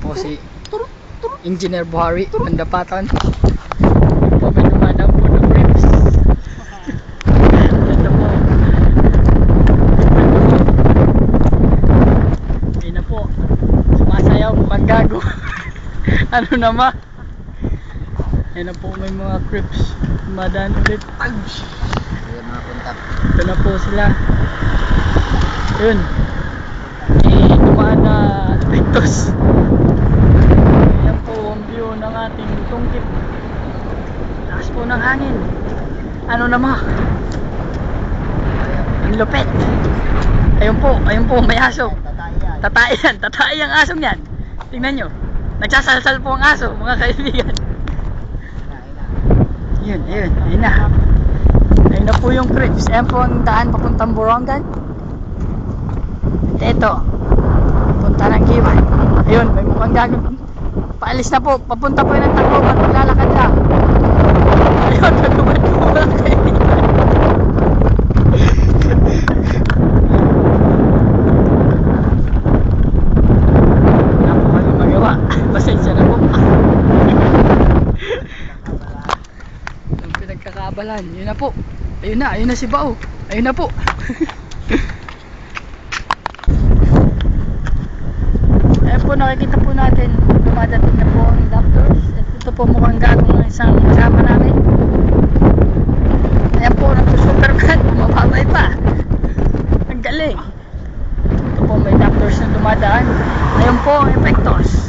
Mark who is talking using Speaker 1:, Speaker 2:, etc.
Speaker 1: po si Engineer Buhari, Mandapatan. Yun po, may dumadaan po ng grips. Ito po. Ayun na po. Sumasayaw, mukhang gago. Ano naman? Ayun na po, may mga grips. Dumadaan ulit.
Speaker 2: Ayun mga kontak.
Speaker 1: Ito na po sila. Yun. Dumaan na epektos. Ayan po ang view ng ating tungkit. Lakas po ng hangin. Ano naman? Ang lupet. Ayun po, may aso. Tatay ang asong yan. Tingnan nyo. Nagsasalsal po ang aso, mga kaibigan. Ayun na. Ayun na po yung creeps. Ayan po ang daan papuntang Borongan. Ito, punta ng Giwan. Ayun, may mukhang gagawin. Paalis na po, papunta po yun ng Tacloban. Maglalakad na. Ayun, nagubad po mga kaibigan. Wala po kami magawa. Pasensya na po. Ang pinagkakabalan. Yun na po. Ayun na si Bao. Ayun na po. Ayan po, nakikita po natin dumadating na po ang doctors. Ito po mukhang gagong isang kasama namin. Ayan po, nagsusuperman, mababay pa. Ang galing. Ito po, may doctors na dumadaan. Ayun po ang epektos.